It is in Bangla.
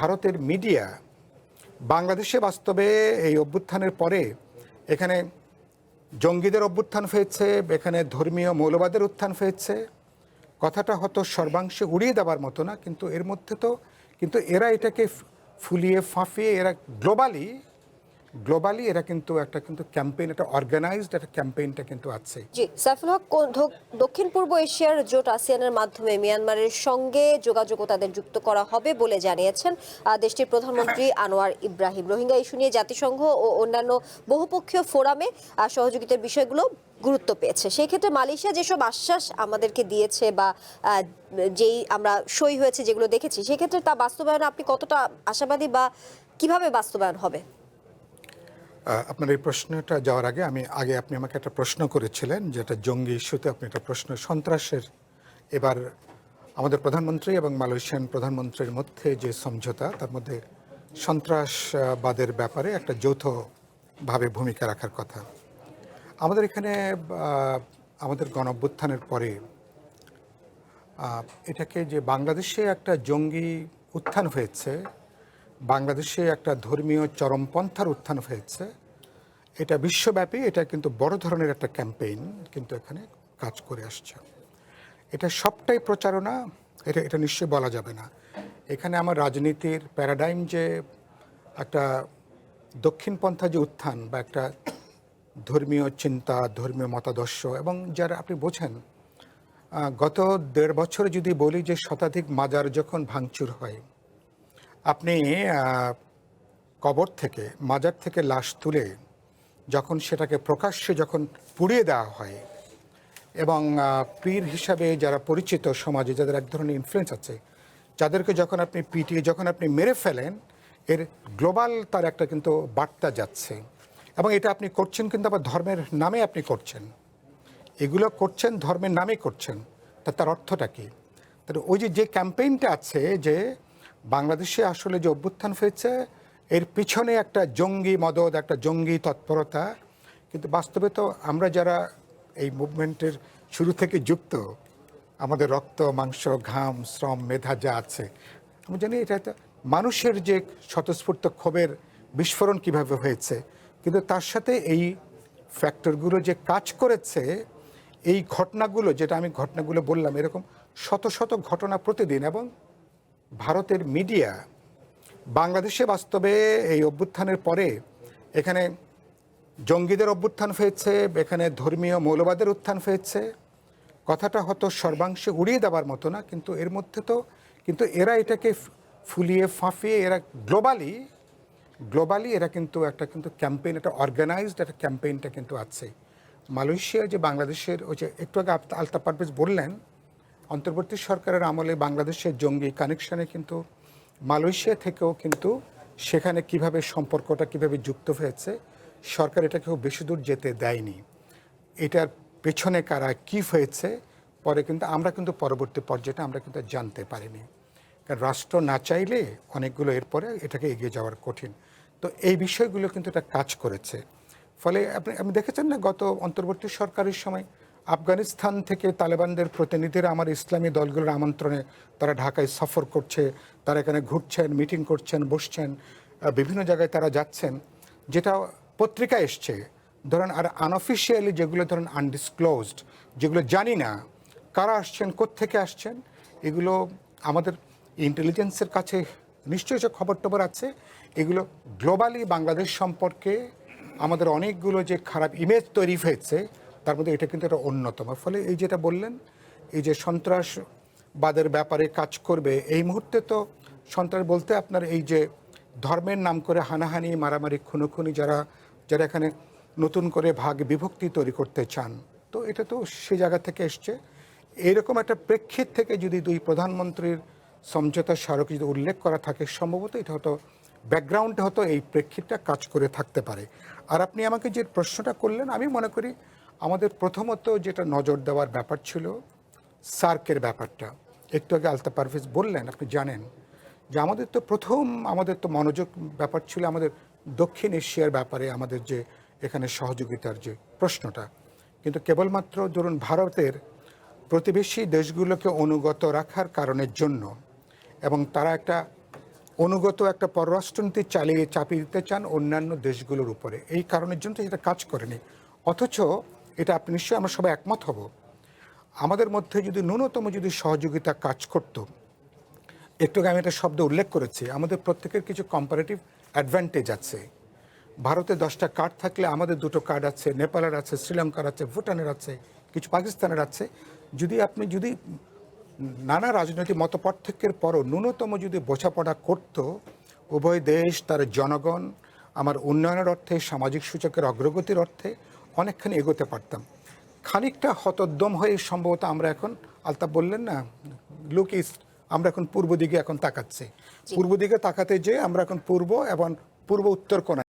ভারতের মিডিয়া বাংলাদেশে বাস্তবে এই অভ্যুত্থানের পরে এখানে জঙ্গিদের অভ্যুত্থান হয়েছে, এখানে ধর্মীয় মৌলবাদের উত্থান হয়েছে। কথাটা হয়তো সর্বাংশে উড়িয়ে দেওয়ার মতো না, কিন্তু এর মধ্যে তো কিন্তু এরা এটাকে ফুলিয়ে ফাঁপিয়ে এরা গ্লোবালি এরা কিন্তু একটা ক্যাম্পেইন, একটা অর্গানাইজড একটা ক্যাম্পেইনটা কিন্তু আছে। জি, সাইফুল হক, দক্ষিণ পূর্ব এশিয়ার জোট আসিয়ানের মাধ্যমে মিয়ানমারের সঙ্গে যোগাযোগ তাদের যুক্ত করা হবে বলে জানিয়েছেন দেশটির প্রধানমন্ত্রী আনোয়ার ইব্রাহিম। রোহিঙ্গা ইস্যু নিয়ে জাতিসংঘ ও অন্যান্য বহুপক্ষীয় ফোরামে সহযোগিতার বিষয়গুলো গুরুত্ব পেয়েছে। সেই ক্ষেত্রে মালয়েশিয়া যেসব আশ্বাস আমাদেরকে দিয়েছে বা যেই আমরা সই হয়েছে যেগুলো দেখেছি, সেক্ষেত্রে তা বাস্তবায়নে আপনি কতটা আশাবাদী বা কিভাবে বাস্তবায়ন হবে? আপনার এই প্রশ্নটা যাওয়ার আগে আপনি আমাকে একটা প্রশ্ন করেছিলেন, যেটা জঙ্গি ইস্যুতে আপনি একটা প্রশ্ন, সন্ত্রাসের এবার আমাদের প্রধানমন্ত্রী এবং মালয়েশিয়ান প্রধানমন্ত্রীর মধ্যে যে সমঝোতা, তার মধ্যে সন্ত্রাসবাদের ব্যাপারে একটা যৌথভাবে ভূমিকা রাখার কথা। আমাদের এখানে আমাদের গণঅভ্যুত্থানের পরে এটাকে যে বাংলাদেশে একটা জঙ্গি উত্থান হয়েছে, বাংলাদেশে একটা ধর্মীয় চরমপন্থার উত্থান হয়েছে, এটা বিশ্বব্যাপী, এটা কিন্তু বড় ধরনের একটা ক্যাম্পেইন কিন্তু এখানে কাজ করে আসছে। এটা সবটাই প্রচারণা, এটা নিশ্চয়ই বলা যাবে না। এখানে আমার রাজনীতির প্যারাডাইম যে একটা দক্ষিণপন্থা যে উত্থান বা একটা ধর্মীয় চিন্তা, ধর্মীয় মতাদর্শ, এবং যারা আপনি বোঝেন গত 1.5 বছরে যদি বলি যে শতাধিক মাজার যখন ভাঙচুর হয়, আপনি মাজার থেকে লাশ তুলে যখন সেটাকে প্রকাশ্যে যখন পুড়িয়ে দেওয়া হয়, এবং পীর হিসাবে যারা পরিচিত সমাজে, যাদের এক ধরনের ইনফ্লুয়েন্স আছে, যাদেরকে যখন আপনি পিটিয়ে যখন আপনি মেরে ফেলেন, এর গ্লোবাল তার একটা কিন্তু বার্তা যাচ্ছে। এবং এটা আপনি করছেন কিন্তু আবার ধর্মের নামে আপনি করছেন, এগুলো করছেন ধর্মের নামে করছেন। তার অর্থটা কী? তাহলে ওই যে ক্যাম্পেইনটা আছে যে বাংলাদেশে আসলে যে অভ্যুত্থান হয়েছে, এর পিছনে একটা জঙ্গি মদদ, একটা জঙ্গি তৎপরতা। কিন্তু বাস্তবে তো আমরা যারা এই মুভমেন্টের শুরু থেকে যুক্ত, আমাদের রক্ত মাংস ঘাম শ্রম মেধা যা আছে, আমি জানি এটা তো মানুষের যে স্বতঃস্ফূর্ত ক্ষোভের বিস্ফোরণ কিভাবে হয়েছে, কিন্তু তার সাথে এই ফ্যাক্টরগুলো যে কাজ করেছে, এই ঘটনাগুলো, যেটা আমি ঘটনাগুলো বললাম, এরকম শত শত ঘটনা প্রতিদিন। এবং ভারতের মিডিয়া বাংলাদেশে বাস্তবে এই অভ্যুত্থানের পরে এখানে জঙ্গিদের অভ্যুত্থান হয়েছে, এখানে ধর্মীয় মৌলবাদের উত্থান হয়েছে। কথাটা হয়তো সর্বাংশে উড়িয়ে দেওয়ার মতো না, কিন্তু এর মধ্যে তো কিন্তু এরা এটাকে ফুলিয়ে ফাঁপিয়ে এরা গ্লোবালি এরা কিন্তু একটা ক্যাম্পেইন, একটা অর্গানাইজড একটা ক্যাম্পেইনটা কিন্তু আছে। মালয়েশিয়া যে বাংলাদেশের ওই যে একটু আগে আলতাফ পারভেজ বললেন, অন্তর্বর্তী সরকারের আমলে বাংলাদেশের জঙ্গি কানেকশানে কিন্তু মালয়েশিয়া থেকেও কিন্তু সেখানে কিভাবে সম্পর্কটা কিভাবে যুক্ত হয়েছে, সরকার এটাকে খুব বেশি দূর যেতে দেয়নি। এটার পেছনে কারা কী হয়েছে পরে কিন্তু আমরা কিন্তু পরবর্তী পর্যায়ে আমরা কিন্তু জানতে পারিনি, কারণ রাষ্ট্র না চাইলে অনেকগুলো এরপরে এটাকে এগিয়ে যাওয়ার কঠিন। তো এই বিষয়গুলো কিন্তু এটা কাজ করেছে। ফলে আপনি দেখেছেন না, গত অন্তর্বর্তী সরকারের সময় আফগানিস্তান থেকে তালেবানদের প্রতিনিধিরা আমার ইসলামী দলগুলোর আমন্ত্রণে তারা ঢাকায় সফর করছে, তারা এখানে ঘুরছেন, মিটিং করছেন, বসছেন, বিভিন্ন জায়গায় তারা যাচ্ছেন, যেটা পত্রিকায় এসছে। ধরেন আর আনঅফিসিয়ালি যেগুলো ধরেন আনডিসক্লোজড, যেগুলো জানি না কারা আসছেন, কোত্থেকে আসছেন, এগুলো আমাদের ইন্টেলিজেন্সের কাছে নিশ্চয়ই যে খবর টবর আছে। এগুলো গ্লোবালি বাংলাদেশ সম্পর্কে আমাদের অনেকগুলো যে খারাপ ইমেজ তৈরি হয়েছে, তার মধ্যে এটা কিন্তু একটা অন্যতম। ফলে এই যেটা বললেন, এই যে সন্ত্রাসবাদের ব্যাপারে কাজ করবে, এই মুহূর্তে তো সন্ত্রাস বলতে আপনার এই যে ধর্মের নাম করে হানাহানি, মারামারি, খুনোখুনি, যারা এখানে নতুন করে ভাগ বিভক্তি তৈরি করতে চান, তো এটা তো সে জায়গা থেকে এসছে। এইরকম একটা প্রেক্ষিত থেকে যদি দুই প্রধানমন্ত্রীর সমঝোতা স্মারক যদি উল্লেখ করা থাকে, সম্ভবত এটা হয়তো ব্যাকগ্রাউন্ডে হয়তো এই প্রেক্ষিতটা কাজ করে থাকতে পারে। আর আপনি আমাকে যে প্রশ্নটা করলেন, আমি মনে করি আমাদের প্রথমত যেটা নজর দেওয়ার ব্যাপার ছিল সার্কের ব্যাপারটা। একটু আগে আলতাফ পারভেজ বললেন, আপনি জানেন যে আমাদের তো মনোযোগ ব্যাপার ছিল আমাদের দক্ষিণ এশিয়ার ব্যাপারে, আমাদের যে এখানে সহযোগিতার যে প্রশ্নটা। কিন্তু কেবলমাত্র ধরুন ভারতের প্রতিবেশী দেশগুলোকে অনুগত রাখার কারণের জন্য, এবং তারা একটা অনুগত একটা পররাষ্ট্রনীতি চাপিয়ে দিতে চান অন্যান্য দেশগুলোর উপরে। এই কারণের জন্য এটা কাজ করেনি। অথচ এটা আপনি নিশ্চয়ই আমরা সবাই একমত হব, আমাদের মধ্যে যদি ন্যূনতম যদি সহযোগিতা কাজ করত, একটু আগে আমি একটা শব্দ উল্লেখ করেছি, আমাদের প্রত্যেকের কিছু কম্পারেটিভ অ্যাডভান্টেজ আছে। ভারতে 10টা কার্ড থাকলে আমাদের 2টো কার্ড আছে, নেপালের আছে, শ্রীলঙ্কার আছে, ভুটানের আছে, কিছু পাকিস্তানের আছে। যদি নানা রাজনৈতিক মতপার্থক্যের পরও ন্যূনতম যদি বোঝাপড়া করত, উভয় দেশ তার জনগণ আমার উন্নয়নের অর্থে, সামাজিক সূচকের অগ্রগতির অর্থে অনেকখানি এগোতে পারতাম। খানিকটা হতোদ্যম হয়ে সম্ভবত আমরা এখন, আলতাফ বললেন না, লুক ইস্ট, আমরা এখন পূর্ব দিকে এখন তাকাচ্ছি। পূর্ব দিকে তাকাতে যেয়ে আমরা এখন পূর্ব এবং পূর্ব উত্তর কোণায়